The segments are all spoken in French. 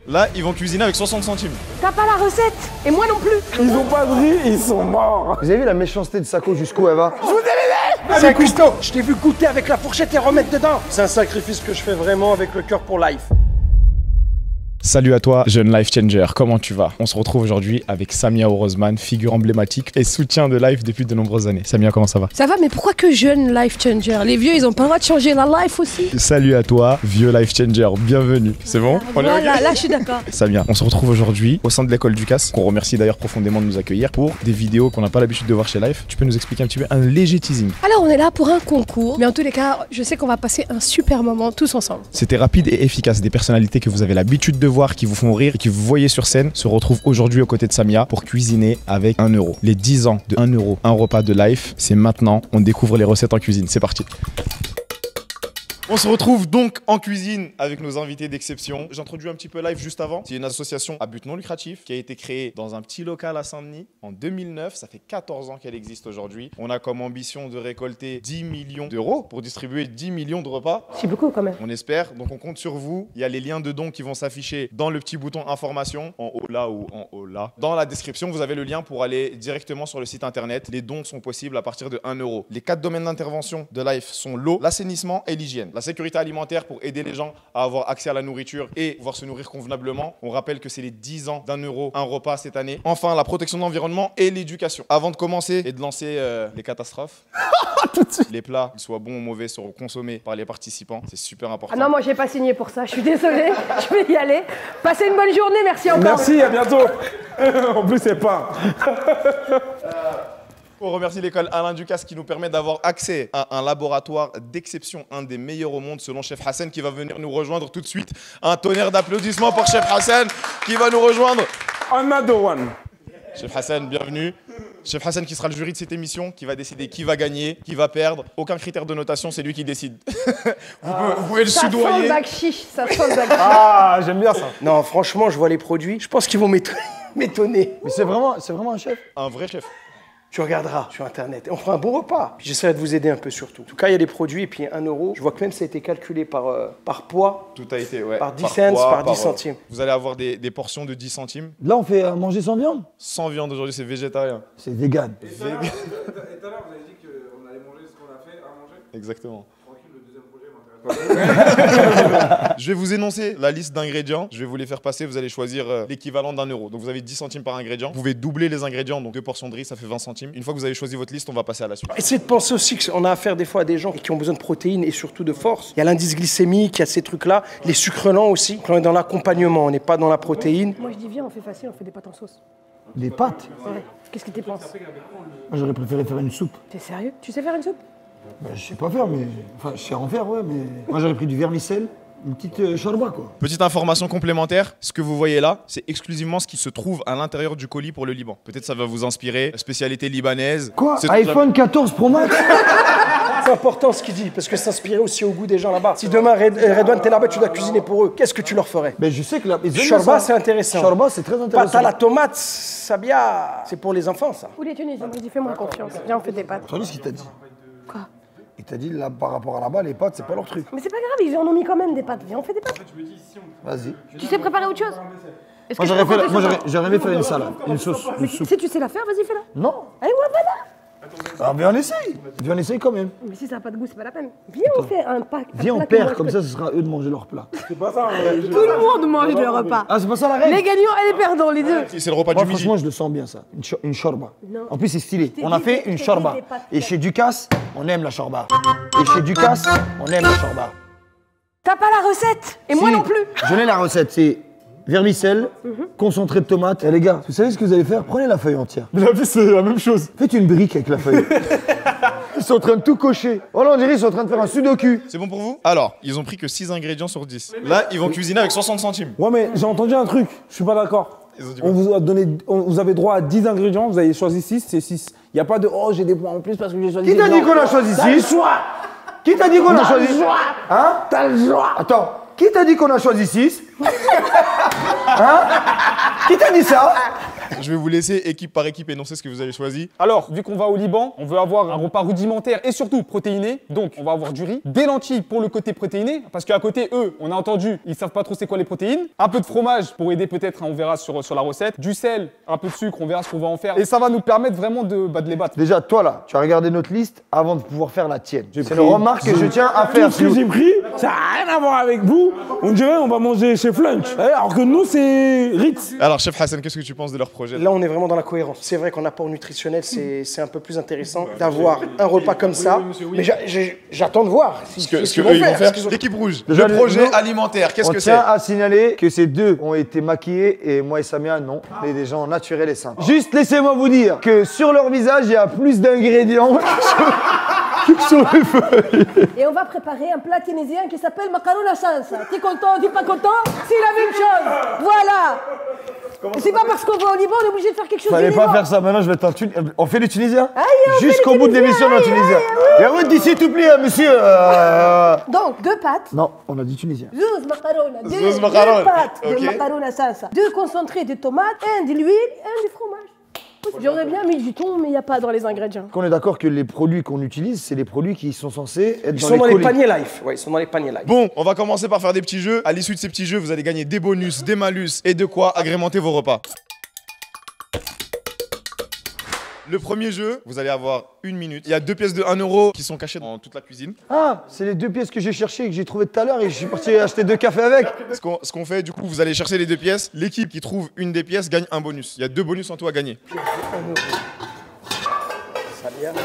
Là, ils vont cuisiner avec 60 centimes. T'as pas la recette? Et moi non plus. Ils ont pas de riz, ils sont morts. Vous avez vu la méchanceté de Sako jusqu'où elle va? Je vous ai aidé. C'est un cuistot. Je t'ai vu goûter avec la fourchette et remettre dedans. C'est un sacrifice que je fais vraiment avec le cœur pour life. Salut à toi, jeune life changer, comment tu vas? On se retrouve aujourd'hui avec Samia Orozman, figure emblématique et soutien de life depuis de nombreuses années. Samia, comment ça va? Ça va, mais pourquoi que jeune life changer? Les vieux, ils ont pas le droit de changer la life aussi? Salut à toi, vieux life changer, bienvenue. C'est bon? Voilà, là je suis d'accord. Samia, on se retrouve aujourd'hui au sein de l'école du CAS, qu'on remercie d'ailleurs profondément de nous accueillir pour des vidéos qu'on n'a pas l'habitude de voir chez Life. Tu peux nous expliquer un petit peu un léger teasing? Alors on est là pour un concours, mais en tous les cas, je sais qu'on va passer un super moment tous ensemble. C'était rapide et efficace. Des personnalités que vous avez l'habitude de voir, qui vous font rire et qui vous voyez sur scène, se retrouvent aujourd'hui aux côtés de Samia pour cuisiner avec 1 euro. Les 10 ans de 1 euro, un repas de Life, c'est maintenant. On découvre les recettes en cuisine. C'est parti. On se retrouve donc en cuisine avec nos invités d'exception. J'introduis un petit peu Life juste avant. C'est une association à but non lucratif qui a été créée dans un petit local à Saint-Denis en 2009. Ça fait 14 ans qu'elle existe aujourd'hui. On a comme ambition de récolter 10 millions d'euros pour distribuer 10 millions de repas. C'est beaucoup quand même. On espère, donc on compte sur vous. Il y a les liens de dons qui vont s'afficher dans le petit bouton information, en haut là ou en haut là. Dans la description, vous avez le lien pour aller directement sur le site internet. Les dons sont possibles à partir de 1 euro. Les 4 domaines d'intervention de Life sont l'eau, l'assainissement et l'hygiène. La sécurité alimentaire pour aider les gens à avoir accès à la nourriture et pouvoir se nourrir convenablement. On rappelle que c'est les 10 ans d'1 euro, un repas cette année. Enfin, la protection de l'environnement et l'éducation. Avant de commencer et de lancer les catastrophes, les plats, qu'ils soient bons ou mauvais, seront consommés par les participants. C'est super important. Ah non, moi j'ai pas signé pour ça, je suis désolée, je vais y aller. Passez une bonne journée, merci encore. Merci, à bientôt. En plus, c'est pas. On remercie l'école Alain Ducasse qui nous permet d'avoir accès à un laboratoire d'exception, un des meilleurs au monde selon Chef Hassan qui va venir nous rejoindre tout de suite. Un tonnerre d'applaudissements pour Chef Hassan qui va nous rejoindre. Another one. Chef Hassan, bienvenue. Chef Hassan qui sera le jury de cette émission, qui va décider qui va gagner, qui va perdre. Aucun critère de notation, c'est lui qui décide. Vous pouvez le Ça sent le soudoyer. bac chiche, ça sent le bac chiche. Ah, j'aime bien ça. Non, franchement, je vois les produits. Je pense qu'ils vont m'étonner. Mais c'est vraiment un chef. Un vrai chef. Tu regarderas sur Internet et on fera un bon repas. J'essaierai de vous aider un peu surtout. En tout cas, il y a des produits et puis 1 euro. Je vois que même ça a été calculé par poids. Tout a été, ouais. Par 10 cents, poids, par 10 centimes. Vous allez avoir des portions de 10 centimes. Là, on fait à manger sans viande. Sans viande aujourd'hui, c'est végétarien. C'est vegan. Et tout à l'heure, vous avez dit qu'on allait manger ce qu'on a fait à manger. Exactement. Tranquille, le deuxième projet m'intéresse pas. Je vais vous énoncer la liste d'ingrédients. Je vais vous les faire passer. Vous allez choisir l'équivalent d'1 euro. Donc vous avez 10 centimes par ingrédient. Vous pouvez doubler les ingrédients. Donc 2 portions de riz, ça fait 20 centimes. Une fois que vous avez choisi votre liste, on va passer à la suite. Essayez de penser aussi qu'on a affaire des fois à des gens qui ont besoin de protéines et surtout de force. Il y a l'indice glycémique, il y a ces trucs-là. Les sucres lents aussi. Quand on est dans l'accompagnement, on n'est pas dans la protéine. Moi je dis viens, on fait facile, on fait des pâtes en sauce. Des pâtes. Ouais. Qu'est-ce que tu penses? Moi, j'aurais préféré faire une soupe. T'es sérieux? Tu sais faire une soupe? Ben, je sais pas faire, mais. Enfin, je sais en faire, ouais, mais. Moi, j'aurais pris du vermicelle, une petite shorba, quoi. Petite information complémentaire, ce que vous voyez là, c'est exclusivement ce qui se trouve à l'intérieur du colis pour le Liban. Peut-être ça va vous inspirer, spécialité libanaise. Quoi? C'est iPhone 14 Pro Max? C'est important ce qu'il dit, parce que s'inspirer aussi au goût des gens là-bas. Si demain, Redouane, t'es là-bas, tu dois cuisiner pour eux, qu'est-ce que tu leur ferais? Ben, je sais que là. Shorba, c'est intéressant. Shorba, c'est très Pâte intéressant. à la tomate, Sabia, c'est pour les enfants, ça. Ou les Tunisiens, vas-y, fais-moi confiance. Viens, on fait des pâtes. Tu as ce qu'il t'a dit? Quoi? Il t'a dit, là, par rapport à là-bas, les pâtes, c'est pas leur truc. Mais c'est pas grave, ils en ont mis quand même des pâtes. Viens, on fait des pâtes. Vas-y. Tu sais préparer autre chose? Est-ce Moi, que je peux compter sur toi? j'aurais aimé faire une salade, une sauce, une soupe. Si tu sais la faire, vas-y, fais-la. Non. Allez, ouais, voilà. Ah, mais on essaye. Viens, on essaye quand même. Mais si ça n'a pas de goût, c'est pas la peine. Viens, on fait un pack. Viens, on perd, comme ça, ce sera à eux de manger leur plat. C'est pas ça. Tout le monde mange le repas. Ah, c'est pas ça la règle? Les gagnants et les perdants, les deux. C'est le repas Moi, du midi. franchement, je le sens bien, ça. Une shorba. Non. En plus, c'est stylé. t'ai On a dit fait que- une je t'ai shorba. dit des pâtes Et chez Ducasse, on aime la shorba. Et chez Ducasse, on aime la shorba. T'as pas la recette. Et moi Si, non plus. Je l'ai la recette, c'est vermicelle, concentré de tomate. Et les gars, vous savez ce que vous allez faire? Prenez la feuille entière. Mais la vie, c'est la même chose. Faites une brique avec la feuille. Ils sont en train de tout cocher. Oh là, on dirait qu'ils sont en train de faire un sudoku. C'est bon pour vous? Alors, ils ont pris que 6 ingrédients sur 10. Là, ils vont cuisiner avec 60 centimes. Ouais, mais j'ai entendu un truc. Je suis pas d'accord. Ils ont dit quoi? On vous a donné, vous avez droit à 10 ingrédients, vous avez choisi 6, c'est 6. Il n'y a pas de oh, j'ai des points en plus parce que j'ai choisi. Qui t'a dit qu'on a choisi 6? Qui t'a dit qu'on a choisi 6? Hein? T'as le choix. Attends, qui t'a dit qu'on a choisi 6? Hein? Qui t'a dit ça? Je vais vous laisser équipe par équipe énoncer ce que vous avez choisi. Alors, vu qu'on va au Liban, on veut avoir un repas rudimentaire et surtout protéiné. Donc, on va avoir du riz, des lentilles pour le côté protéiné, parce qu'à côté, eux, on a entendu, ils savent pas trop c'est quoi les protéines. Un peu de fromage pour aider peut-être, hein, on verra sur la recette. Du sel, un peu de sucre, on verra ce qu'on va en faire. Et ça va nous permettre vraiment de les battre. Déjà, toi là, tu as regardé notre liste avant de pouvoir faire la tienne. C'est pris- une remarque que je tiens à faire. Tout ce que j'ai pris, ça n'a rien à voir avec vous. On dirait on va manger chez Flunch. Alors que nous, c'est Ritz. Alors, chef Hassan, qu'est-ce que tu penses de leur projet? Là, on est vraiment dans la cohérence. C'est vrai qu'en apport nutritionnel, c'est un peu plus intéressant d'avoir un repas comme ça. Mais j'attends de voir Ce que eux, ils vont faire. L'équipe rouge. Déjà, Le projet nous, alimentaire, qu'est-ce On que c'est? tient à signaler que ces deux ont été maquillés et moi et Samia, non. Mais des gens naturels et simples. Juste laissez-moi vous dire que sur leur visage, il y a plus d'ingrédients que sur les feuilles. Et on va préparer un plat tunisien qui s'appelle macarona salsa. T'es content, t'es pas content? C'est la même chose. Voilà. C'est pas parce qu'on va au Liban, on est obligé de faire quelque chose Fallait du pas Liban. faire ça, maintenant je vais être en Tunisien. On fait les Tunisiens Aïe, on fait jusqu'au les bout de Tunisiens, l'émission, en aïe, Tunisien. aïe, Et ouais, d'ici, tout plaît, monsieur. Donc, 2 pâtes. Non, on a dit Tunisien. Zouz macarona. Zouz macarona. 2 pâtes Ok. de macarona salsa. 2 concentrés de tomates, 1 de l'huile et 1 du fromage. J'aurais bien mis du thon, mais il n'y a pas dans les ingrédients. On est d'accord que les produits qu'on utilise, c'est les produits qui sont censés être Ils dans sont dans les colis. paniers life. Ouais, ils sont dans les paniers life. Bon, on va commencer par faire des petits jeux. À l'issue de ces petits jeux, vous allez gagner des bonus, des malus et de quoi agrémenter vos repas. Le premier jeu, vous allez avoir 1 minute. Il y a 2 pièces de 1 euro qui sont cachées dans toute la cuisine. Ah, c'est les 2 pièces que j'ai cherchées et que j'ai trouvées tout à l'heure et je suis parti acheter 2 cafés avec. Ce qu'on fait, du coup, vous allez chercher les 2 pièces. L'équipe qui trouve une des pièces gagne un bonus. Il y a 2 bonus en tout à gagner.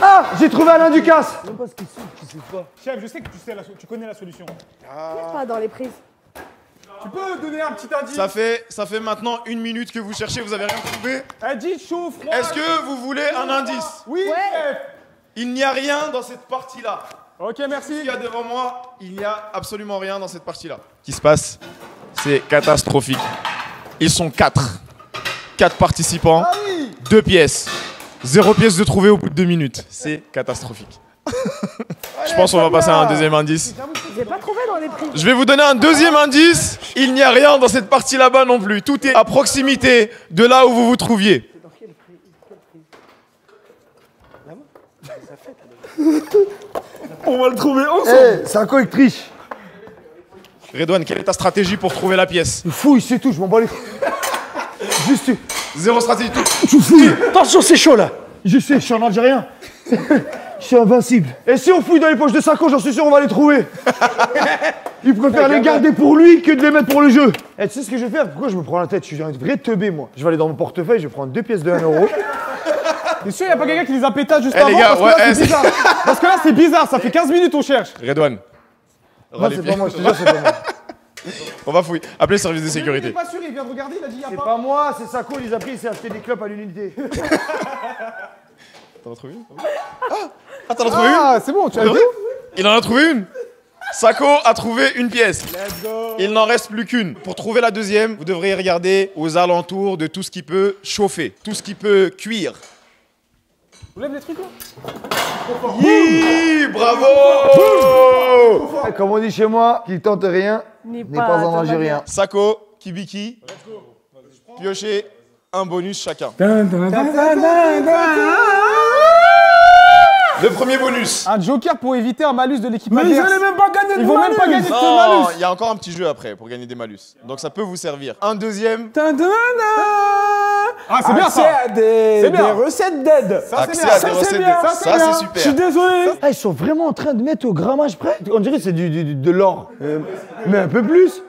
Ah, j'ai trouvé Alain Ducasse. Chef, je sais que tu connais la solution. Pas dans les prises. Tu peux donner un petit indice? Ça fait maintenant 1 minute que vous cherchez, vous avez rien trouvé. Indice chaud, froid. Est-ce que vous voulez un indice? Oui, Ouais. chef. Il n'y a rien dans cette partie-là. Ok, merci. Il y a devant moi, il n'y a absolument rien dans cette partie-là. Ce qui se passe, c'est catastrophique. Ils sont 4. 4 participants, 2 pièces. 0 pièce de trouver au bout de 2 minutes. C'est catastrophique. Je pense qu'on va passer à un deuxième indice. J'ai pas trouvé dans les prises. Je vais vous donner un deuxième indice. Il n'y a rien dans cette partie là-bas non plus. Tout est à proximité de là où vous vous trouviez. On va le trouver ensemble. Eh, c'est un co triche. Redouane, quelle est ta stratégie pour trouver la pièce? Fouille, c'est tout, je m'en bats les. Juste, Zéro stratégie. tu fouilles. Attention, c'est chaud là. Je sais, je suis un Algérien. Je suis invincible. Et si on fouille dans les poches de Sako, j'en suis sûr, on va les trouver. Il préfère les garder pour lui que de les mettre pour le jeu. Et tu sais ce que je vais faire? Pourquoi je me prends la tête? Je suis un vrai teubé, moi. Je vais aller dans mon portefeuille, je vais prendre 2 pièces de 1 euro. T'es sûr, y a pas quelqu'un qui les a pétas juste Eh, avant? les gars, parce que ouais, là, eh, c'est bizarre. Parce que là, c'est bizarre, ça fait 15 minutes on cherche. Redouane. Non, c'est pas moi, je te jure, c'est pas moi. On va fouiller. Appelez le service de Il sécurité. est pas sûr, il vient de regarder, il a dit y a C'est pas. pas moi, c'est Sako, il les a pris, il s'est acheté des clopes à l'unité. T'en as trouvé une? Ah, t'en as trouvé une? Ah, c'est bon, tu as vu? Il en a trouvé une. Sako a trouvé une pièce. Il n'en reste plus qu'une. Pour trouver la deuxième, vous devriez regarder aux alentours de tout ce qui peut chauffer, tout ce qui peut cuire. Vous lèvez les trucs là? Yi, bravo. Comme on dit chez moi, qui tente rien N'est n'est pas en Algérien. Sako, Kibiki, piochez un bonus chacun. Le premier bonus. Un joker pour éviter un malus de l'équipe Mais ils adverse. allaient même pas gagner de Ils vont même pas gagner de ce Non, malus. il y a encore un petit jeu après pour gagner des malus. Donc ça peut vous servir. Un deuxième. Ah, c'est bien Accès ça. à des C'est bien. recettes d'aide. Ça, c'est Accès bien. à Ça, des c'est recettes. bien. Ça, Ça, c'est Je super. suis désolé. Ah, ils sont vraiment en train de mettre au grammage près. On dirait que c'est de l'or. Mais un peu plus.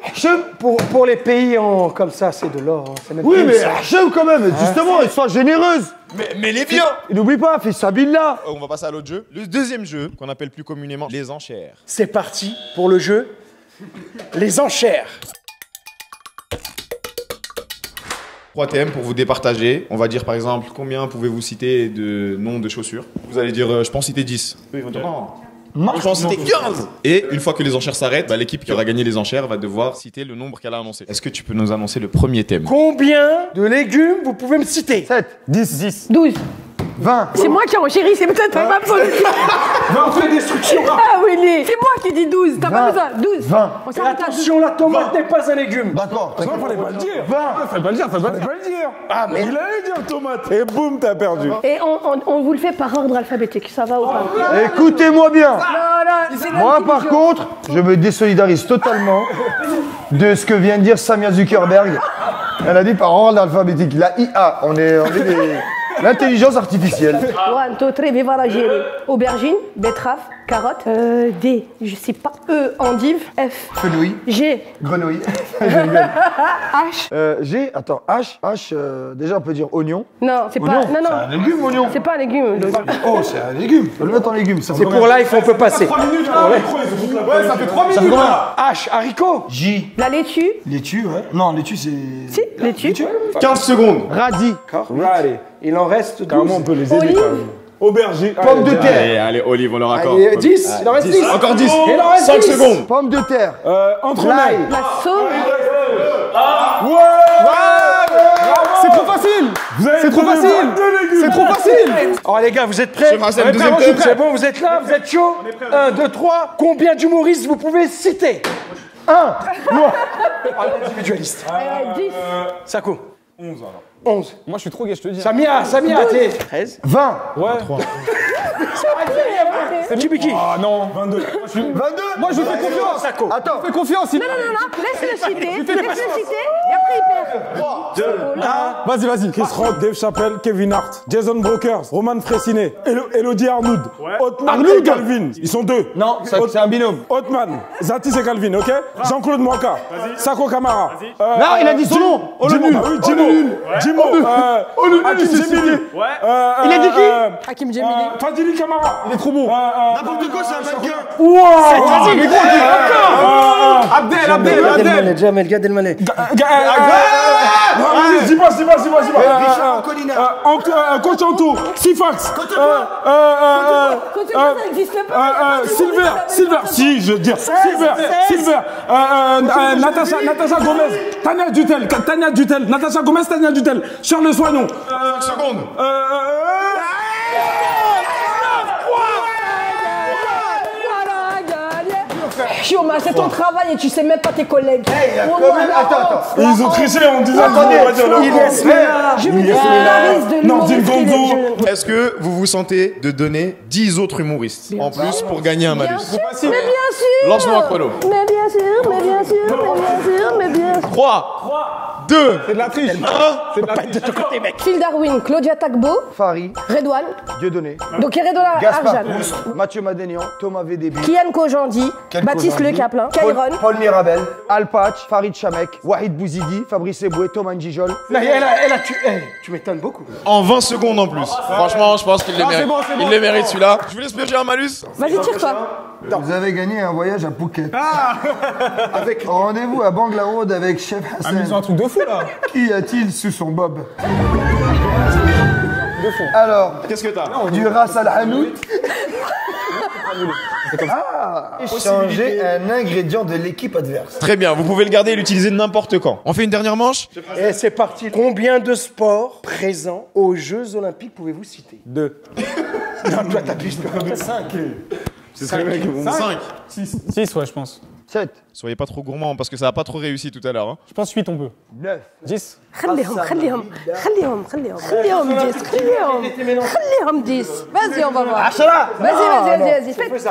Pour les pays comme ça, c'est de l'or. Hein. C'est même Oui, plus mais ça. Hachem quand même, justement, sois généreuse. Mais les biens. Et n'oublie pas, fais Sabine-là. On va passer à l'autre jeu. Le deuxième jeu, qu'on appelle plus communément les enchères. C'est parti pour le jeu. Les enchères. 3 thèmes pour vous départager. On va dire par exemple combien pouvez-vous citer de noms de chaussures. Vous allez dire je pense citer 10. Eux, ils vont dire non. Je pense citer 15. Et une fois que les enchères s'arrêtent, l'équipe qui aura gagné les enchères va devoir citer le nombre qu'elle a annoncé. Est-ce que tu peux nous annoncer le premier thème? Combien de légumes vous pouvez me citer? 7. 10. 12. 20. C'est moi qui renchéris, c'est peut-être pas positif. 20 fait destruction. Ah oui, c'est moi qui dis 12. T'as pas besoin. 12. 20. On s'arrête à 12. Attention, la tomate n'est pas un légume. D'accord. Ça, fallait pas le dire. 20. Fallait pas le dire, fallait pas le dire. Fallait pas le dire. Ah, mais Il allait dire tomate. Et boum, t'as perdu. Et on vous le fait par ordre alphabétique, ça va ou pas? Écoutez-moi bien. Non, non, c'est Moi, par contre, je me désolidarise totalement de ce que vient de dire Samia Zuckerberg. Elle a dit par ordre alphabétique. La IA, on est l'intelligence artificielle. 1, 2, 3, viva l'Algérie. Aubergine, betterave, carotte, D, je sais pas, E, endive, F, Fenouil, G, grenouille. Je rigole. H. G, attends, H, déjà on peut dire oignon. Non, c'est pas. Oignon, Non, c'est un non. légume, oignon. C'est pas un légume. Oh, c'est un légume. Faut le mettre en légume. Ça c'est pour live, on peut passer. 3 minutes là. Ouais, ça fait 3 Ça fait minutes combien là. H, haricot. J. La laitue. Laitue, ouais. Non, laitue, c'est. Si, laitue. 15 secondes. Radis. Allez, il en reste 12. Carrément, on peut les aider Olive. quand même. Aubergine. Pomme de terre. Allez, allez, Olive, on leur accorde. Allez, 10, il en reste 10. Encore 10. Il en reste 5 10. secondes. Pomme de terre. Entre L'ail. La sauce. C'est trop facile. C'est trop facile. C'est trop facile. Oh les gars, vous êtes prêts? Hassan, Ouais, deuxième bravo, thème. c'est bon, vous êtes là, vous êtes chaud? 1, 2, 3. Combien d'humoristes vous pouvez citer? 1. Individualiste. 10. Sako. 11 alors. 11. Moi, je suis trop gay, je te dis. Samia, t'es 13. 20. Ouais. Jibiki. Ah non. 22. 22. Moi, je lui fais confiance. Sako. Attends. Je fais confiance. Non, non, non, non. Laisse-le citer. Laisse-le citer. Et après, il perd. Vas-y, vas-y. Chris Rock, Dave Chappelle, Kevin Hart, Jason Brokers, Roman Fressinet, Elodie Arnoud, Othman et Calvin. Ils sont deux. Non, c'est un binôme. Othman, Zatis et Calvin, ok? Jean-Claude Mwaka, Sako Kamara. Non, il a dit son nom. Jimo, bah oui, Jimo. Hakim Djemili. Il a dit qui? Hakim Djemili. Fadili Kamara. Il est trop bon. N'importe quoi, c'est un mannequin. Abdel. Jamel, Gad Elmaleh. Non, mais dis pas. Conchanto, Sifax. Ça n'existe pas. Silver. Si, je veux dire. Silver. Natacha Gomez. Tania Dutel. Natacha Gomez, Tania Dutel. Charles Soignon. 5 secondes. Chioma, c'est ton travail et tu sais même pas tes collègues. Attends. Ils ont triché en disant Attendez, on va dire leur il nom. Je me désolidarise de Nordine l'humoriste. Gonzo. Est-ce que vous vous sentez de donner 10 autres humoristes en plus pour gagner un malus? Mais bien sûr. Lance-nous un chrono. Mais bien sûr. 3, 2, C'est de la triche. C'est de la triche. Phil Darwin, Claudia Tagbo, Fari, Redouane. Dieudonné, Donc Redouane Gaspard Arjan. Proust, Mathieu Madénian, Thomas Védébi, Kian Kojandi, Ken Baptiste Kojandi, Le Caplin, Paul, Kairon. Paul Mirabel, Alpatch, Farid Chamek, Wahid Bouzidi, Fabrice Eboué, Thomas Njijol. Tu m'étonnes beaucoup. en 20 secondes en plus. Franchement, je pense qu'il les mérite. bon, c'est bon. Il les mérite celui-là. Je vous laisse piocher un malus. Vas-y, tire-toi. Vous avez gagné un voyage à Phuket. Avec rendez-vous à Bangalore avec Chef Ah, mais c'est un Hassan. truc de fou là. Qu'y a-t-il sous son bob? Alors, Qu'est-ce que t'as? du ras al hanout. Changer un ingrédient de l'équipe adverse. Très bien, vous pouvez le garder et l'utiliser n'importe quand. On fait une dernière manche? Et c'est parti. Combien de sports présents aux Jeux Olympiques pouvez-vous citer? 2. Non, toi, t'abuses. 5, C'est très bien. 5. 6, ouais, je pense. 7, Soyez pas trop gourmand parce que ça a pas trop réussi tout à l'heure. Hein. Je pense 8, on peut. 9. 10. خليهم 10. Vas-y, on va voir. Vas-y. Faites 10.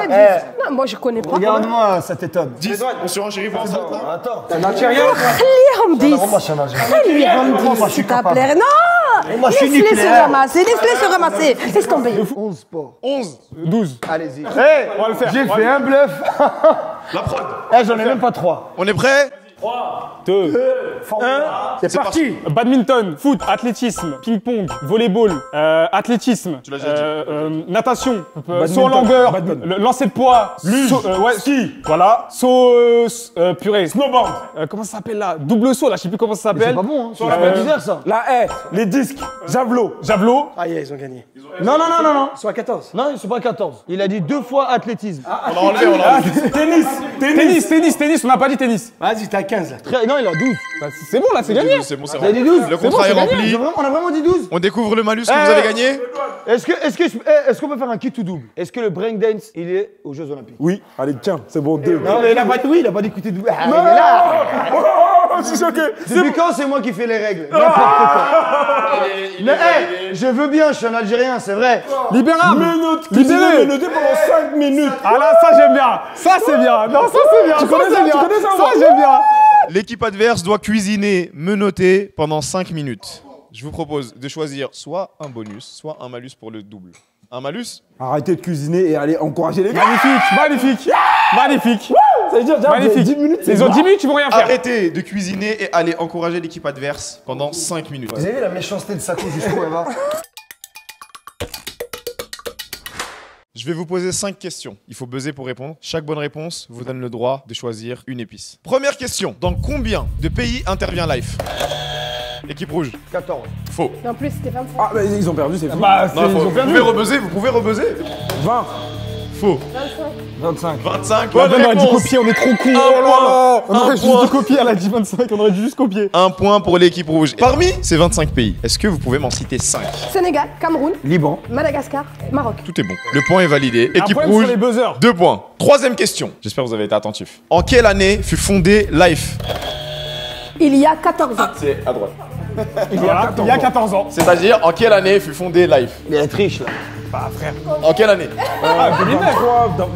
Non, moi je connais pas. Regarde-moi, ça t'étonne. 10. On surenchérit pour ça. Attends. خليهم 10. خليهم 10 s'il te plaît. Non. Moi, je suis Laisse-les se nucléaire. ramasser. Laisse tomber. 11 sports. 11. 12. Allez-y. On va le faire. J'ai fait un bluff. La prod. J'en ai même pas 3. On est prêt? 2. C'est parti. Badminton, foot, athlétisme, ping-pong, volleyball, athlétisme, l'as déjà natation, saut en longueur, lancer de poids, ski, voilà, saut, purée, Snowboard. comment ça s'appelle là? Double saut là, je sais plus comment ça s'appelle. C'est pas bon, hein. C'est pas bizarre, ça. La haie, les disques, javelot. Javelot, Ah, yeah, ils ont gagné. Non. Ils sont à 14. Non, ils sont pas 14. Il a dit 2 fois athlétisme. On l'a enlevé, Tennis. tennis, on n'a pas dit tennis. Vas-y, t'inquiète. 15 là. Non, il a 12. Bah, c'est bon, là, c'est gagné. C'est bon, c'est Vous avez dit 12? Le contrat est rempli. On a vraiment dit 12? On découvre le malus que vous avez gagné. Est-ce qu'on peut faire un kit ou double? Est-ce que le breakdance, il est aux Jeux Olympiques? Oui, allez, tiens, c'est bon, 2. Non, mais il a pas dit oui, il a pas dit kit ou double. Ah, il est Non, là. je suis choqué. Depuis quand c'est moi qui fais les règles? N'importe quoi. Mais je veux bien, je suis un Algérien, c'est vrai. Libérable. Libéré pendant 5 minutes. Ah là, ça, j'aime bien. Ça, c'est bien. Non, ça, c'est bien. Tu connais ça, tu connais ça, Ça, moi j'aime bien. L'équipe adverse doit cuisiner, menotter pendant 5 minutes. Je vous propose de choisir soit un bonus, soit un malus pour le double. Un malus? Arrêtez de cuisiner et allez encourager les gars. Magnifique. Ça veut dire, déjà, Magnifique. 10 minutes. Ils ont 10 minutes, ils vont rien faire. Arrêtez de cuisiner et allez encourager l'équipe adverse pendant 5 minutes. Vous avez vu la méchanceté de Sako jusqu'où elle va? Je vais vous poser 5 questions. Il faut buzzer pour répondre. Chaque bonne réponse vous donne le droit de choisir une épice. Première question. Dans combien de pays intervient Life? Équipe rouge. 14. Faux. En plus, c'était 25. Ah, mais ils ont perdu, c'est fini. Bah, Non, ils faux. ont Vous perdu. pouvez rebuzzer, vous pouvez rebuzzer. 20. Faux. 25. 25. On Bonne aurait dû réponse. copier, on est trop cons. Un Oh là là. point. On aurait Un juste point. dû copier, elle a dit 25, on aurait dû juste copier. Un point pour l'équipe rouge. Parmi ces 25 pays, est-ce que vous pouvez m'en citer 5? Sénégal, Cameroun, Liban. Madagascar, Maroc. Tout est bon. Le point est validé. Un Équipe problème rouge, sur les buzzers. 2 points. Troisième question. J'espère que vous avez été attentifs. En quelle année fut fondé Life? Il y a 14 ans. C'est à droite. Il y a 14 ans. C'est-à-dire, en quelle année fut fondé Life? Il est triche là. En quelle année?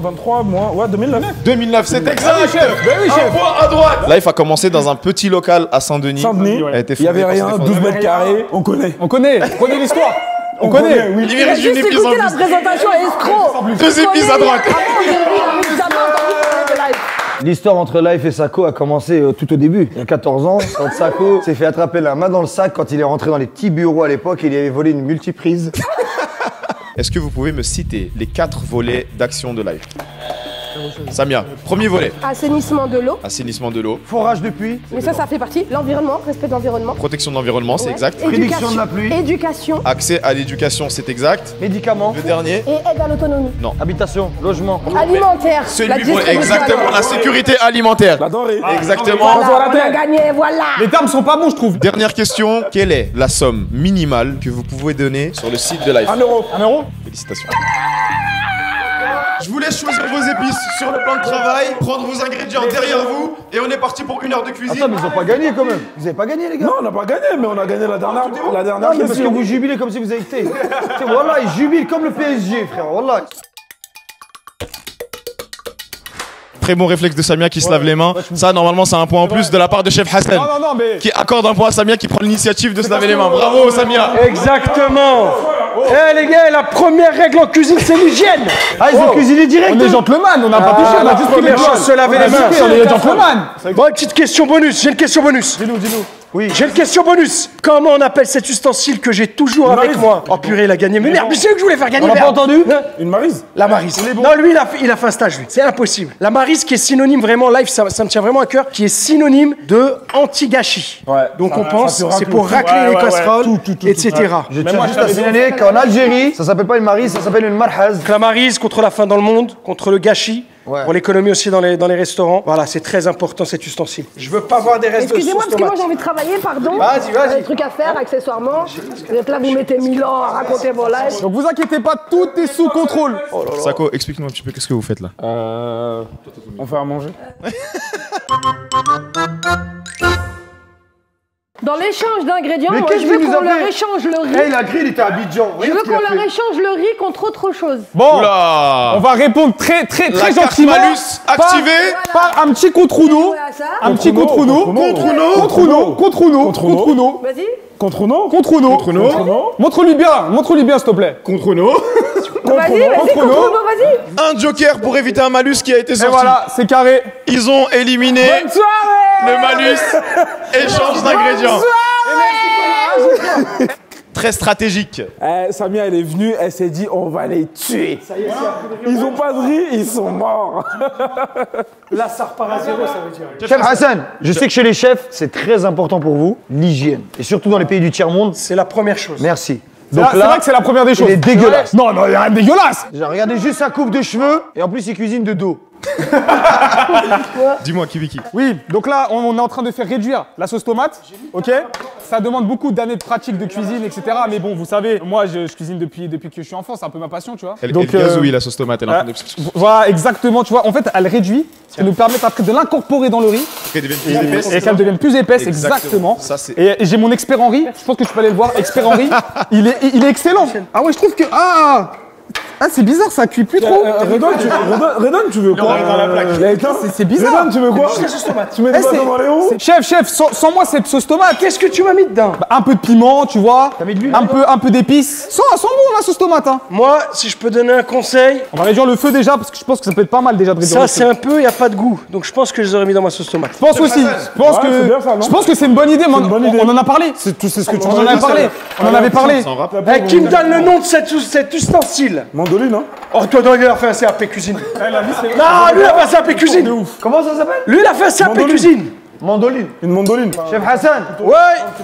23 mois, ouais, 2009. 2009, c'est exact. oui, chef. Ben oui, chef. Un point à droite. Life a commencé dans un petit local à Saint-Denis. Saint-Denis, A été il y avait fondé rien, par 12 mètres carrés, on connaît. On connaît l'histoire. On connaît. oui. Il Il a mérite une juste épice en écouté la plus. présentation escroc. 2 épices à droite. Avant, j'ai jamais entendu parler de live. L'histoire entre Life et Sako a commencé tout au début. Il y a 14 ans, quand Sako s'est fait attraper la main dans le sac quand il est rentré dans les petits bureaux à l'époque et il avait volé une multiprise. Est-ce que vous pouvez me citer les 4 volets d'action de Life? Samia, premier volet, Assainissement de l'eau. assainissement de l'eau, Forage de pluie. Mais ça fait partie. L'environnement, respect de l'environnement. protection de l'environnement, c'est Ouais. exact. Prédiction de la pluie. Éducation Accès à l'éducation, c'est exact. Médicaments. Le dernier, et aide à l'autonomie. Habitation. Logement. Alimentaire. la celui pour distribution exactement la alimentaire. sécurité alimentaire. La denrée. Exactement. Voilà, on a gagné, voilà. Les termes sont pas bons, je trouve. Dernière question, quelle est la somme minimale que vous pouvez donner sur le site de Life? 1 euro. 1 euro. Félicitations. Je vous laisse choisir vos épices sur le plan de travail, prendre vos ingrédients derrière vous et on est parti pour 1 heure de cuisine. Attends, mais ils ont pas gagné quand même. Vous avez pas gagné les gars? Non, on n'a pas gagné, mais on a gagné la dernière Non, mais parce que question. vous jubilez comme si vous avez été. Wallah, ils jubilent comme le PSG, frère. Wallah. Très bon réflexe de Samia qui se lave les mains. Ça, normalement, c'est un point en plus de la part de Chef Hassan. Non, mais. Qui accorde un point à Samia qui prend l'initiative de se laver les mains. Bravo, Samia. Exactement. Eh les gars, la première règle en cuisine, c'est l'hygiène. Ah, ils ont cuisiné direct. On est gentleman, on n'a pas touché, on a juste pris les première chose, choses. se laver les mains. On est gentleman. Bon, une petite question bonus. J'ai une question bonus. Dis-nous. Oui. J'ai une question bonus. Comment on appelle cet ustensile que j'ai toujours avec moi? Oh purée, il a gagné. Mais merde, mais c'est eux que je voulais faire gagner. On l'a pas merde. entendu? Hein? Une maryse. La maryse. Non, lui, il a fait un stage, lui. C'est impossible. La maryse qui est synonyme vraiment, live, ça me tient vraiment à cœur, qui est synonyme de anti-gâchis. Ouais. Donc Ça- on pense, ça te c'est racle pour tout. racler Ouais, les ouais, casseroles, tout, etc. Je tiens juste à signaler qu'en Algérie, ça s'appelle pas une marie, ça s'appelle une marhaz. La maryse contre la faim dans le monde, contre le gâchis. Ouais. Pour l'économie aussi dans les restaurants. Voilà, c'est très important cet ustensile. Je veux pas voir des restes de Excusez-moi, sauce parce que moi tomate. j'ai envie de travailler, pardon. Vas-y. Des trucs à faire, accessoirement. Vous êtes là, vous mettez 1000 ans à raconter vos lives. Donc vous inquiétez pas, tout est sous contrôle. Sako, explique-nous un petit peu qu'est-ce que vous faites là. On fait à manger. Dans l'échange d'ingrédients, Mais moi qu'est-ce je veux qu'il nous qu'on a leur fait échange le Eh, riz. il a crié, il était à Abidjan. Je veux qu'on leur échange le riz contre autre chose. Bon, Oula. on va répondre très La carte gentiment. malus activée. Par un petit contre-nous. Voilà ça. Un petit contre-nous. Contre-nous. Vas-y. Contre nous. Contre-nous. Montre-lui bien, s'il te plaît. Vas-y, contre contre nous. nous, vas-y. Un joker pour éviter un malus qui a été Et sorti. voilà, c'est carré. Ils ont éliminé le malus. Échange d'ingrédients. Très stratégique. Samia, elle est venue, elle s'est dit, on va les tuer. Ils ont pas de riz, ils sont morts. Là, ça repart à zéro, ça veut dire. Chef Hassan, je sais que chez les chefs, c'est très important pour vous, l'hygiène. Et surtout dans les pays du tiers-monde. C'est la première chose. Merci. C'est vrai que c'est la première des choses. il est dégueulasse. Non, il y a rien de dégueulasse. Regardez juste sa coupe de cheveux, et en plus il cuisine de dos. Dis-moi, Kibiki. Oui, donc là, on est en train de faire réduire la sauce tomate, ok? Ça demande beaucoup d'années de pratique de cuisine, etc. Mais bon, vous savez, moi, je cuisine depuis que je suis enfant, c'est un peu ma passion, tu vois. Elle gazouille la sauce tomate, elle est en train de... Voilà, exactement, tu vois. En fait, elle réduit, ce qui nous permet après de l'incorporer dans le riz. Qu'elle devienne plus épaisse. Et qu'elle devienne plus épaisse, exactement. Ça, c'est... Et j'ai mon expert en riz, je pense que tu peux aller le voir, expert en riz. Il est excellent. Ah ouais, je trouve que... Ah, c'est bizarre, ça cuit plus trop. Redon, tu veux quoi? C'est bizarre. Redon, tu veux quoi? Tu mets des bâtons dans les roues? Chef, sans moi cette sauce tomate. Qu'est-ce que tu m'as mis dedans? Un peu de piment, tu vois. Un peu d'épices. Sans bon la sauce tomate, hein. Moi, si je peux donner un conseil, On va réduire le feu déjà parce que je pense que ça peut être pas mal déjà de réduire ça le c'est feu. un peu, il n'y a pas de goût. Donc je pense que je les aurais mis dans ma sauce tomate. Je pense aussi. c'est bien ça, non? Je pense que c'est une bonne idée. Mais bonne idée. on en a parlé. Tu sais ce que tu On en avait parlé. On en avait parlé. Eh, qui me donne le nom de cet ustensile? Mandoline, hein? Oh, toi, il a fait un CAP cuisine. Non, lui, il a fait un CAP cuisine. Comment ça s'appelle? Lui, il a fait un CAP Mandoline. cuisine. Mandoline. Une mandoline. Chef Hassan, Ouais.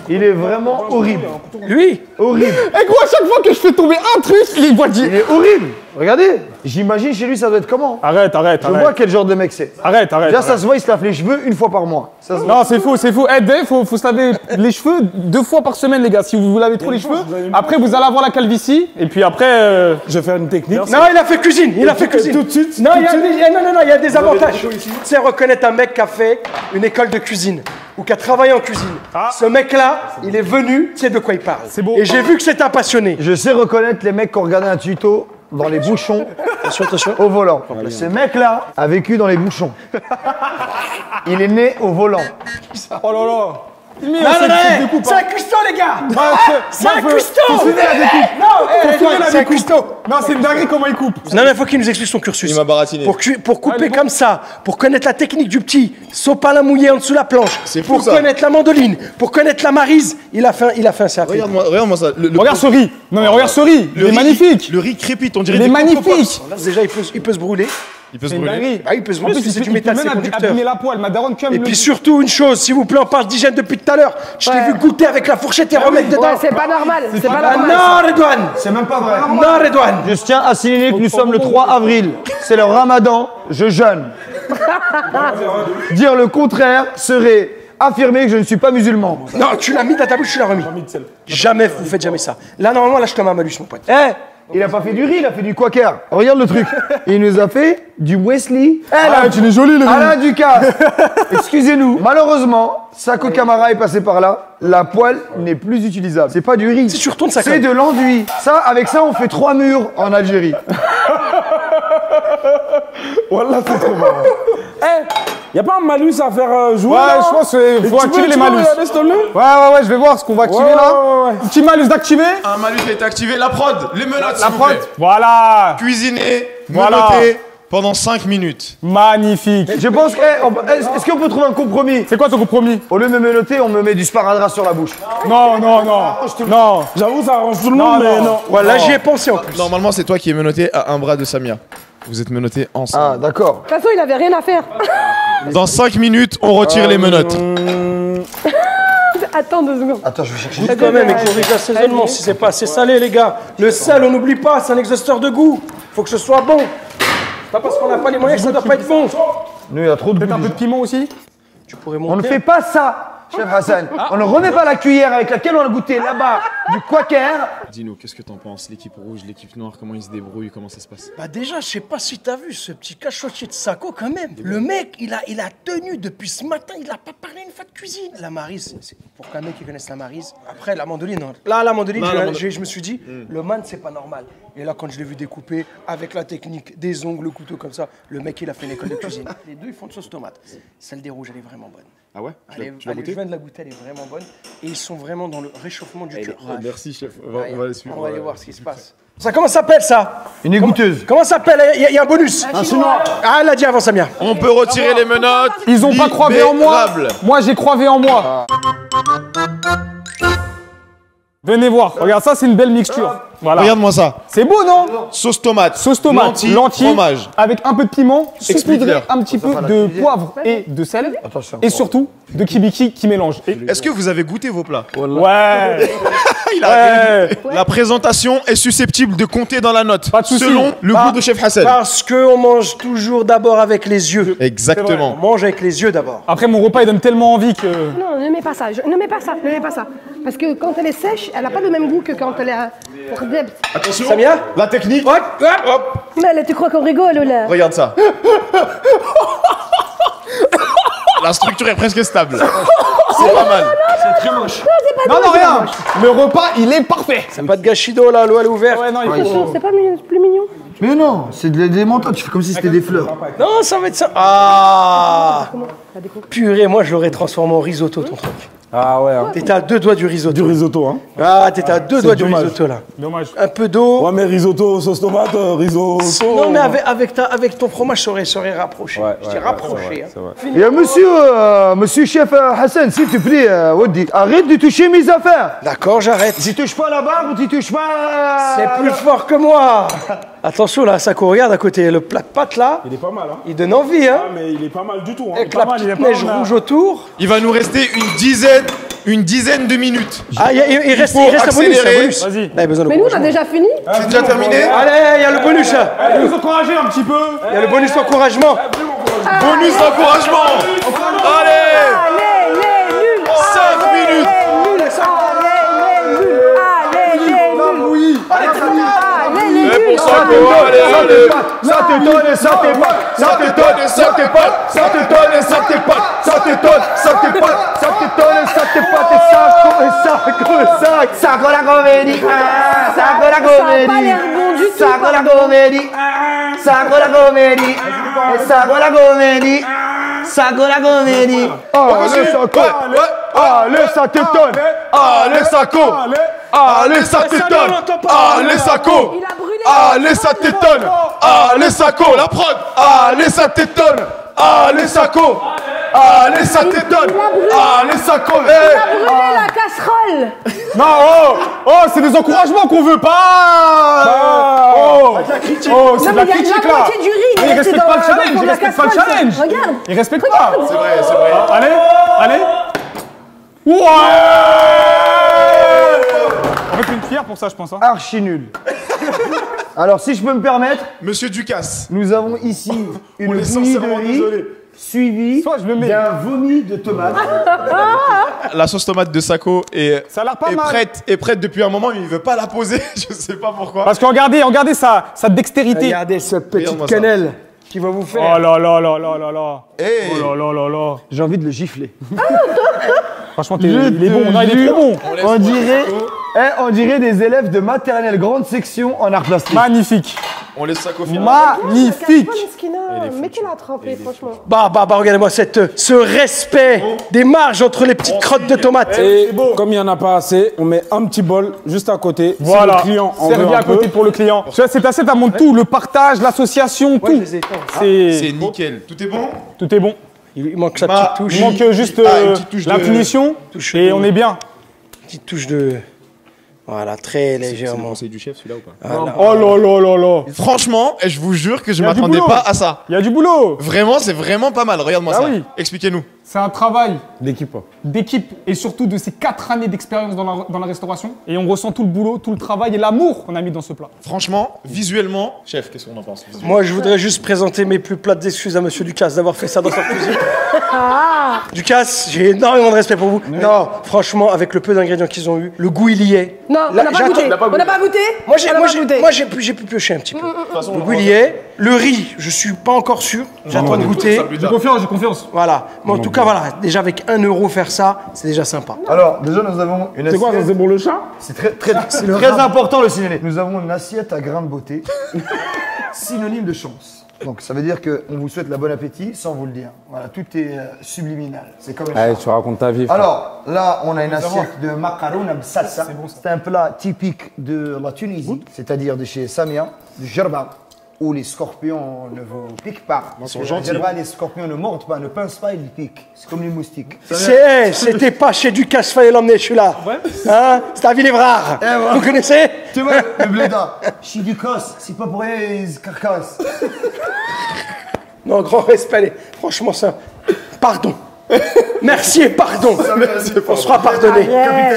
il est vraiment horrible. Lui, Horrible. Et gros, à chaque fois que je fais tomber un truc, il voit dire. Il est horrible. Regardez. J'imagine chez lui, ça doit être comment? Arrête. Je vois quel genre de mec c'est. Arrête. Déjà, ça se voit, il se lave les cheveux une fois par mois. Ça se voit. Non, c'est faux. Eh, Dave, faut se laver les cheveux 2 fois par semaine, les gars. Si vous lavez trop les cheveux, après vous allez avoir la calvitie. Et puis après. Je vais faire une technique. non, il a fait cuisine. Il a fait cuisine. Tout de suite. Non, il y a des avantages. Tu sais, reconnaître un mec qui a fait une école de cuisine ou qui a travaillé en cuisine. Ce mec-là, il est venu, tu sais de quoi il parle. C'est beau. Et j'ai vu que c'était un passionné. Je sais reconnaître les mecs qui ont regardé un tuto dans les bouchons Attention. au volant. Ce mec-là a vécu dans les bouchons. Il est né au volant. Oh là là. Non, c'est un cuistot, les gars. C'est un cuistot. Faut filmer la découpe. C'est un cuistot. Non, c'est une dinguerie comment il coupe. Non, mais il faut qu'il nous explique son cursus. Il m'a baratiné. Pour couper comme ça, pour connaître la technique du petit sopalin mouillé en dessous de la planche, C'est fou, pour ça. connaître la mandoline, pour connaître la marise, il a fait un CAP. Regarde-moi ça. Regarde ce riz. Non mais regarde ce riz. Il est magnifique. Le riz crépite, on dirait Il est des magnifique. Là, déjà, il peut se brûler. Il peut se C'est une brûler. dinguerie. Ah, il peut se En brûler plus, parce que c'est il du métal, peut c'est même conducteur. abîmer la poêle. Ma daronne comme Et puis surtout, une chose, s'il vous plaît, on parle d'hygiène depuis tout à l'heure. Je t'ai vu goûter avec la fourchette et remettre dedans. Ouais, c'est pas normal. C'est pas Ah normal. non, Redouane. C'est même pas vrai. Non, Redouane. Je tiens à signaler que nous sommes le 3 avril. C'est le ramadan, je jeûne. Dire le contraire serait affirmer que je ne suis pas musulman. Non, tu l'as mis dans ta bouche, tu l'as remis. Jamais, vous faites jamais ça. Là, normalement, là, je te mets un malus, mon pote. Eh, il a pas fait du riz, il a fait du quaker. Regarde le truc. Il nous a fait du muesli. Eh là, tu es joli le riz. Alain Ducasse. Excusez-nous. Malheureusement, Sako Camara est passé par là. La poêle n'est plus utilisable. C'est pas du riz. Si tu retournes, ça C'est colle. de l'enduit. Ça, avec ça, on fait 3 murs en Algérie. Voilà, c'est trop marrant. Eh, y a pas un malus à faire jouer? Ouais, là je pense qu'il faut activer les malus. Regarder, s'il te plaît? Ouais, je vais voir ce qu'on va activer là. Ouais. Petit malus d'activer. Un malus a été activé. La prod, les menottes, s'il La vous prod. plaît. Voilà. Cuisiner, Voilà. menotter pendant 5 minutes. Magnifique. Je pense que. Est-ce qu'on peut trouver un compromis? C'est quoi ton compromis? Au lieu de me menotter, on me met du sparadrap sur la bouche. Non. Non. J'avoue, ça arrange tout le monde, mais non. Ouais, là, j'y ai pensé en plus. Normalement, c'est toi qui es menotté à un bras de Samia. Vous êtes menottés ensemble. Ah, d'accord. De toute façon, il avait rien à faire. Dans 5 minutes, on retire les menottes. Attends 2 secondes. Attends, je vais chercher. Dites quand même, et corrige l'assaisonnement si c'est pas assez salé, les gars. Le sel, on n'oublie pas, c'est un exhausteur de goût. Faut que ce soit bon. C'est pas parce qu'on n'a pas les moyens que ça doit pas être bon. Nous, il y a trop de Peut-être un goût. peu de piment aussi. Tu pourrais On ne monter. fait pas ça, chef Hassan. On ne remet pas la cuillère avec laquelle on a goûté là-bas du quaker. Dis-nous, qu'est-ce que t'en penses? L'équipe rouge, l'équipe noire, comment ils se débrouillent? Comment ça se passe? Bah déjà, je sais pas si t'as vu ce petit cachotier de Sako quand même. Le mec, il a tenu depuis ce matin, il a pas parlé une fois de cuisine. La Maryse, c'est pour qu'un mec qui connaisse la Maryse. Après, la mandoline, non. Là, la mandoline, je me suis dit, le man, c'est pas normal. Et là, quand je l'ai vu découper avec la technique des ongles, le couteau comme ça, le mec, il a fait une école de cuisine. Les deux, ils font de sauce tomate. Celle des rouges, elle est vraiment bonne. Ah ouais? Tu l'as goûté? Je viens de la goûter, elle est vraiment bonne. Et ils sont vraiment dans le réchauffement du cœur. Merci, chef. Ouais, On va les suivre. on va aller voir ce qui se passe. Ça, comment ça s'appelle ça? Une égoutteuse. Comment ça s'appelle? Il y a un bonus. Un chinois. Ah, elle l'a dit avant, Samia. On peut retirer les menottes. Ils ont pas croivé en moi. Libérable. Moi, j'ai croivé en moi. Venez voir. Regarde, ça, c'est une belle mixture. Voilà. Regarde-moi ça. C'est beau, non? Sauce tomate. Sauce tomate, lentilles, fromage. avec un peu de piment, saupoudré Explique-leur. un petit peu de poivre et de sel, Attention. et surtout de kibiki qui mélange. Et- Est-ce que vous avez goûté vos plats? Ouais. Il a La présentation est susceptible de compter dans la note. Pas de souci. Selon le goût de Chef Hassan. Parce qu'on mange toujours d'abord avec les yeux. Exactement. On mange avec les yeux d'abord. Après, mon repas, il donne tellement envie que... Non, ne mets pas ça. Ne mets pas ça. Ne mets pas ça. Parce que quand elle est sèche, elle n'a pas le même goût que quand elle est... Attention. Samia, La technique. hop, hop. Mais là, tu crois qu'on rigole, là? Regarde ça. La structure est presque stable. C'est pas mal. C'est très moche. Non, rien. Le repas, il est parfait. C'est pas de gâchis d'eau là, l'eau elle est ouverte. Ouais, non, il faut... C'est pas plus mignon. Mais non, c'est des mentales, tu fais comme si c'était des fleurs. Non, ça va être ça. Ah, purée, moi je l'aurais transformé en risotto ton truc. Ah ouais, hein. T'étais à 2 doigts du risotto. Du risotto, hein. Ah, t'étais à 2 doigts du dommage. risotto là. Dommage. Un peu d'eau. Ouais, mais risotto, sauce tomate, risotto. Non, mais avec ton fromage, ça aurait rapproché. Ouais, Je t'ai ouais, rapproché. c'est vrai, hein. Et monsieur chef Hassan, s'il te plaît, Wadi, arrête de toucher mes affaires. D'accord, j'arrête. Tu touches pas la barbe ou tu touches pas... C'est plus fort que moi. Attention là, Sako, regarde à côté, le plat de pâte là, Il est pas mal, hein. il donne envie, hein. Ah, mais il est pas mal du tout, hein. Avec la petite neige rouge autour. Il va nous rester une dizaine de minutes. Ah, il reste faut un bonus, accélérer. un bonus. Vas-y. Là, il y a besoin de Mais nous, on a encouragement. déjà fini. C'est déjà terminé. Allez, il y a le bonus là. Allez, vous encouragez un petit peu. Il y a le bonus encouragement. Bonus d'encouragement. Allez. Allez, les nuls. 5 minutes. Et pour Sako, allez. Ça t'étonne et ça t'est pas. Ça t'étonne et ça t'est pas. Ça t'étonne et ça t'est pas. Ça t'étonne, ça t'est pas. Ça t'étonne et ça t'est pas. Sako la comédie. Sako la Ça a pas l'air bon du tout. Sako la comédie. Sako la comédie. Sako la comédie. Sako la comédie. Allez Sako. Allez ça t'étonne. Allez, Sako. Allez, ça t'étonne. Allez, Sako. Il a brûlé. Allez, ça t'étonne. Allez, Sako. La prod. Allez, ça t'étonne. Allez, Sako. Allez, ça t'étonne. Allez, Sako. Il a brûlé la casserole. Non, oh, c'est des encouragements qu'on veut pas. Oh, c'est de la mais il y a critique la là. moitié du riz, il Mais est il resté respecte pas le dans challenge, il la respecte pas le casserole, challenge. Regarde. Il respecte pas. C'est vrai, c'est vrai. Allez. Ouais. On va faire une pierre pour ça, je pense. Hein. Archi nul. Alors si je peux me permettre, Monsieur Ducasse. nous avons ici une On est bouillie de sincèrement riz désolé. suivie Soit je le mets. d'un vomi de tomate. La sauce tomate de Sako Ça a l'air pas est mal. prête depuis un moment, mais il veut pas la poser. Je sais pas pourquoi. Parce que regardez sa dextérité. Regardez ce petit Regarde-moi ça. cannelle qui va vous faire. Oh là là là là là là. Hey. Oh là là là là. J'ai envie de le gifler. Franchement, il est bon. Non, il est trop bon. On dirait des élèves de maternelle grande section en art plastique. Magnifique. On laisse Sako finir. Magnifique. Mettez-la à tremper, franchement. Bah, regardez-moi ce respect des marges entre les petites crottes de tomates. Et comme il n'y en a pas assez, on met un petit bol juste à côté. Voilà. Si le client en Servi veut à un côté peu. pour le client. Tu vois, cette assiette, elle montre tout. Le partage, l'association, tout. C'est C'est nickel. Tout est bon. tout est bon. Il manque sa Ma- petite touche. Il manque juste une petite touche la de- punition touche et de- on est bien. Petite touche de. Voilà, très légèrement. du chef celui-là ou pas? Voilà. Oh là là là là. Franchement, je vous jure que je Il y a du m'attendais boulot. pas à ça. Il y a du boulot. Vraiment, c'est vraiment pas mal. Regarde-moi Ah ça. oui. Expliquez-nous. C'est un travail L'équipe. d'équipe et surtout de ces 4 années d'expérience dans la restauration. Et on ressent tout le boulot, tout le travail et l'amour qu'on a mis dans ce plat. Franchement, visuellement, chef, qu'est-ce qu'on en pense? Moi, je voudrais juste présenter mes plus plates excuses à Monsieur Ducasse d'avoir fait ça dans sa cuisine. Ducasse, j'ai énormément de respect pour vous. Non, franchement, avec le peu d'ingrédients qu'ils ont eu, le goût il y est. Non, on Là, n'a pas j'attends- goûté. On n'a pas goûté. Moi, j'ai, On n'a moi, pas j'ai, goûté. moi, j'ai pu piocher un petit peu. Le goût il y est. Le riz, je suis pas encore sûr. J'attends de goûter. J'ai confiance, j'ai confiance. Voilà. Mais en tout cas, voilà. Déjà avec 1 euro faire ça, c'est déjà sympa. Alors déjà nous avons une C'est quoi, ça assiette. c'est pour le chat? C'est très important le cinéma. Nous avons une assiette à grains de beauté, synonyme de chance. Donc ça veut dire qu'on vous souhaite la bonne appétit sans vous le dire. Voilà, tout est subliminal. C'est comme une Allez, chance. tu racontes ta vie. frère. Alors là, on a une assiette de macarouna salsa. C'est un plat typique de la Tunisie, c'est-à-dire de chez Samia, du gerba, où les scorpions ne vous piquent pas. Ils sont gentils. Les scorpions ne mordent pas, ne pincent pas, ils piquent. C'est comme les moustiques. C'était pas chez Ducasse, fallait l'emmener, je suis là. Hein? C'était à Villévrard. voilà. Vous connaissez? Tu vois, le bléda, chez du cos, c'est pas pour rien, ils carcassent. Non, grand respect, allez. Franchement, ça. Pardon. Merci et pardon. On sera pardonné.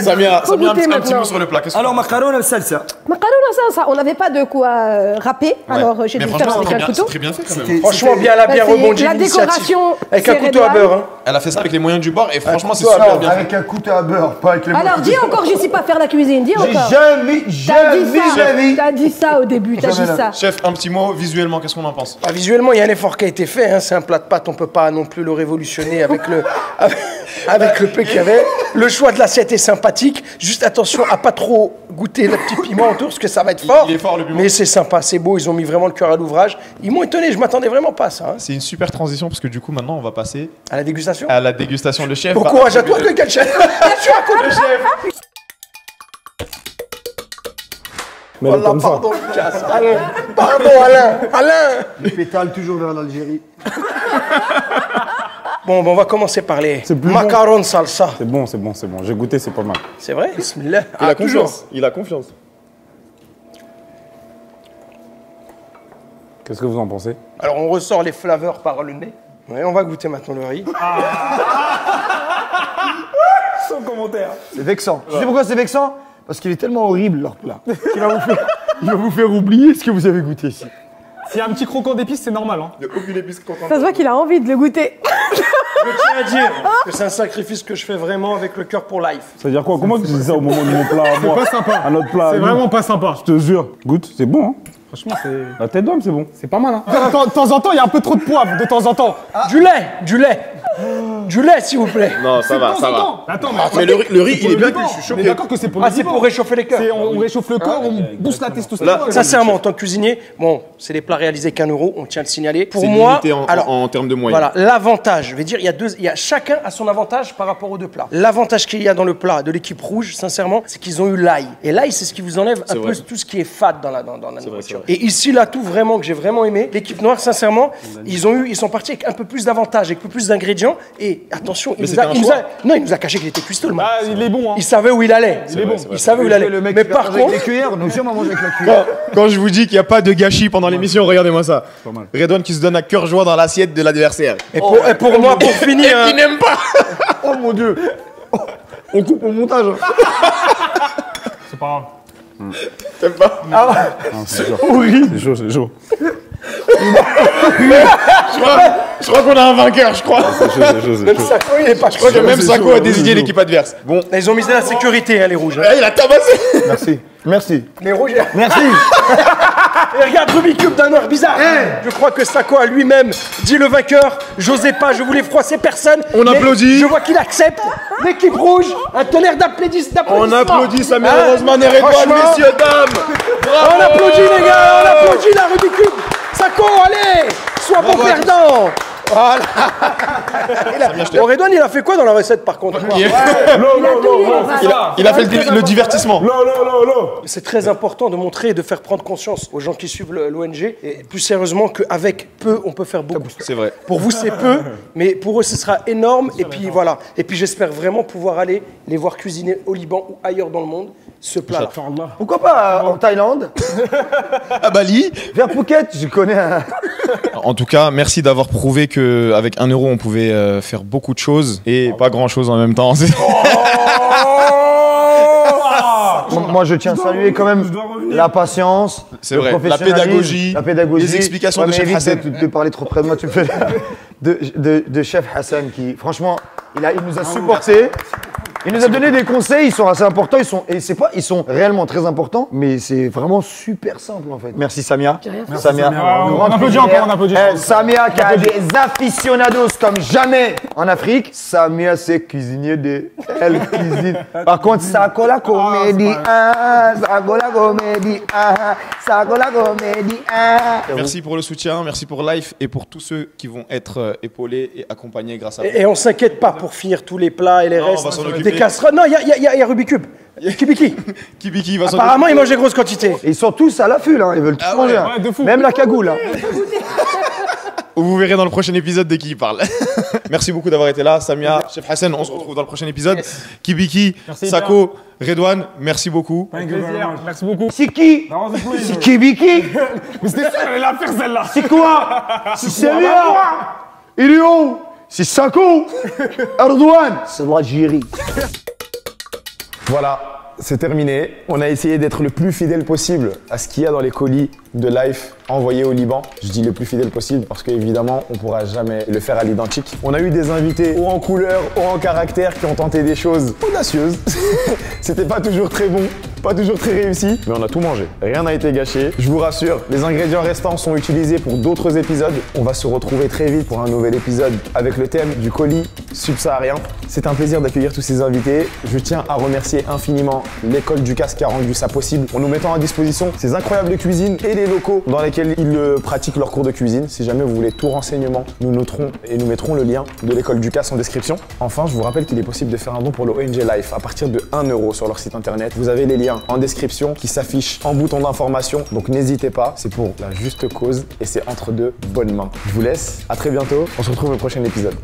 Samia, Faut un goûter petit maintenant. mot sur le plat. Qu'est-ce que Alors, tu penses? macaroni salsa. Macaroni salsa, on n'avait pas de quoi râper, alors j'ai Mais dû le faire franchement, avec un c'est couteau. très bien fait quand même. Franchement, bien, elle a bien Bah, c'est rebondi. la l'initiative. décoration, Avec un c'est couteau à Redouane. beurre. Hein. Elle a fait ça avec les moyens du bord et franchement, c'est Toi, super alors, bien fait. avec un couteau à beurre, pas avec les Alors dis encore, je sais pas faire la cuisine, dis J'ai encore. jamais T'as dit de ça, la vie. t'as dit ça au début, t'as dit Jamais ça. Chef, un petit mot visuellement, qu'est-ce qu'on en pense? Bah, visuellement, il y a un effort qui a été fait. Hein. C'est un plat de pâtes, on peut pas non plus le révolutionner avec le, avec le peu qu'il y avait. Le choix de l'assiette est sympathique. Juste attention à pas trop goûter le petit piment autour, parce que ça va être fort. Il est fort, le piment. Mais c'est sympa, c'est beau. Ils ont mis vraiment le cœur à l'ouvrage. Ils m'ont étonné, je m'attendais vraiment pas à ça. Hein. C'est une super transition parce que du coup, maintenant, on va passer À la dégustation. à la dégustation. Le chef. Bon va courage à toi, attribuer- le chef. Je suis à côté, chef. Mais Voilà, comme ça. pardon, Lucas. Alain. Pardon, Alain. Alain. Le pétale toujours vers l'Algérie. Bon, on va commencer par les C'est plus macarons salsa. C'est bon, c'est bon, c'est bon. J'ai goûté, c'est pas mal. C'est vrai? Bismillah. Il a toujours. confiance. Il a confiance. Qu'est-ce que vous en pensez? Alors, on ressort les flaveurs par le nez. Ouais, on va goûter maintenant le riz. Sans commentaire. C'est vexant. Tu sais pourquoi c'est vexant? Parce qu'il est tellement horrible leur plat. Il va vous faire oublier ce que vous avez goûté ici. S'il y a un petit croquant d'épices, c'est normal. Hein. Il n'y a aucune épice contente. Ça se voit qu'il a envie de le goûter. Je tiens à dire que c'est un sacrifice que je fais vraiment avec le cœur pour life. Ça veut dire quoi? Comment tu dis ça au moment de mon plat à moi? pas sympa. À notre plat. à C'est nous vraiment pas sympa. Je te jure. Goûte, c'est bon, hein? Franchement, c'est. La tête d'homme, c'est bon. C'est pas mal, hein. De temps en temps, il y a un peu trop de poivre, de temps en temps. Du lait, du lait. Du lait, s'il vous plaît. Non, ça va, De temps ça en va. temps. Attends, Mais le riz, il est bien cuit, je suis On est choqué. d'accord que c'est pour le Ah, c'est pour réchauffer les cœurs. On réchauffe le corps, on booste la testostérone. Sincèrement, en tant que cuisinier, bon, c'est des plats réalisés qu'un euro, on tient à le signaler. Pour C'est moi, limité en termes de moyens. voilà, l'avantage, je vais dire, chacun a son avantage par rapport aux deux plats. L'avantage qu'il y a dans le plat de l'équipe rouge, sincèrement, c'est qu'ils ont eu l'ail. Et l'ail, c'est ce qui vous enlève un peu vrai. tout ce qui est fade dans la nourriture. vrai. Et ici, l'atout vraiment que j'ai vraiment aimé, l'équipe noire, sincèrement, ils sont partis avec un peu plus d'avantages, avec un peu plus d'ingrédients. Et attention, il nous a caché qu'il était cuistot, le mec. Ah, il est bon, hein. Il savait où il allait. Il savait où il allait. Le mec Mais qui va par manger avec contre, les cuillères, nous aussi on va manger avec la cuillère. Quand je vous dis qu'il n'y a pas de gâchis pendant l'émission, regardez-moi ça. Redouane qui se donne à cœur joie dans l'assiette de l'adversaire. et pour moi, pour finir, Et qui n'aime pas. Oh mon dieu. Oh, on coupe au montage. C'est pas grave. T'aimes pas? C'est chaud. Horrible. C'est chaud, c'est chaud. Je crois qu'on a un vainqueur, je crois. C'est chaud, c'est chaud, c'est même chaud. Sako, il est pas Je crois que même c'est Sako chaud, a c'est désigné chaud. l'équipe adverse. Bon, Ils ont misé la sécurité, hein, les rouges. hein. il a tabassé. Merci. Merci. Les rouges. Merci. Et regarde Rubik's Cube d'un heure bizarre. Je crois que Sako a lui-même dit le vainqueur. J'osais pas, je voulais froisser personne. On mais applaudit. Je vois qu'il accepte. L'équipe rouge, un tonnerre d'applaudissements. On applaudit Samir Hein Rosman et Redouane, Franchement, messieurs, dames. Bravo. On applaudit les gars, on applaudit la Rubik's Cube. Sako, allez, sois bon perdant. Voilà. Bon, Redouane, il a fait quoi dans la recette par contre? Il a fait le divertissement. C'est très important de montrer et de faire prendre conscience aux gens qui suivent l'ONG, et plus sérieusement qu'avec peu, on peut faire beaucoup. C'est vrai. Pour vous, c'est peu, mais pour eux, ce sera énorme. Et puis voilà. Et puis j'espère vraiment pouvoir aller les voir cuisiner au Liban ou ailleurs dans le monde ce plat-là. Pourquoi pas en Thaïlande? À Bali. Vers Phuket, je connais un. En tout cas, merci d'avoir prouvé qu'avec 1 euro, on pouvait faire beaucoup de choses et pas grand-chose en même temps. Moi, je tiens à saluer quand même la patience, C'est le vrai, la professionnalisme, pédagogie, les explications de mais Chef évite Hassan. de parler trop près de moi, tu me fais de Chef Hassan qui, franchement, il nous a supportés. Il nous a donné des conseils, ils sont assez importants, ils sont réellement très importants, mais c'est vraiment super simple en fait. Merci Samia. Samia. On applaudit encore, on applaudit. Samia qui a des aficionados comme jamais en Afrique. Samia c'est cuisinier de elle cuisine. Par contre, Sako la comédie, Sako la comédie, Sako la comédie. Merci pour le soutien, merci pour Life et pour tous ceux qui vont être épaulés et accompagnés grâce à vous. Et on s'inquiète pas pour finir tous les plats et les Non, restes. on va s'en occuper. Des casseroles. Non, il y a Rubik's Cube. Kibiki. Kibiki va s'en Apparemment, il mange des grosses quantités. Et ils sont tous à l'affût là, ils veulent tout manger. hein. ouais, de fou. Même la cagoule. Hein. Vous verrez dans le prochain épisode de qui il parle. Merci beaucoup d'avoir été là, Samia, Chef Hassan. On se retrouve dans le prochain épisode. Kibiki, Merci, Sako, Redouane, merci beaucoup. Avec plaisir. Merci beaucoup. C'est qui? C'est Kibiki? Mais c'était ça, j'allais la faire celle-là. C'est quoi? C'est Samia? Il est où? c'est Sako. Erdogan, c'est l'Algérie. Voilà, c'est terminé. On a essayé d'être le plus fidèle possible à ce qu'il y a dans les colis de Life envoyés au Liban. Je dis le plus fidèle possible parce qu'évidemment, on ne pourra jamais le faire à l'identique. On a eu des invités hauts en couleur, hauts en caractère qui ont tenté des choses audacieuses. C'était pas toujours très bon, pas toujours très réussi, mais on a tout mangé. Rien n'a été gâché. Je vous rassure, les ingrédients restants sont utilisés pour d'autres épisodes. On va se retrouver très vite pour un nouvel épisode avec le thème du colis subsaharien. C'est un plaisir d'accueillir tous ces invités. Je tiens à remercier infiniment l'école du casque qui a rendu ça possible en nous mettant à disposition ces incroyables cuisines et les locaux dans lesquels ils pratiquent leurs cours de cuisine. Si jamais vous voulez tout renseignement, nous noterons et nous mettrons le lien de l'école du casque en description. Enfin, je vous rappelle qu'il est possible de faire un don pour le ONG Life à partir de 1 € sur leur site internet. Vous avez les liens en description qui s'affichent en bouton d'information, donc n'hésitez pas, c'est pour la juste cause et c'est entre deux bonnes mains. Je vous laisse, à très bientôt, on se retrouve au prochain épisode.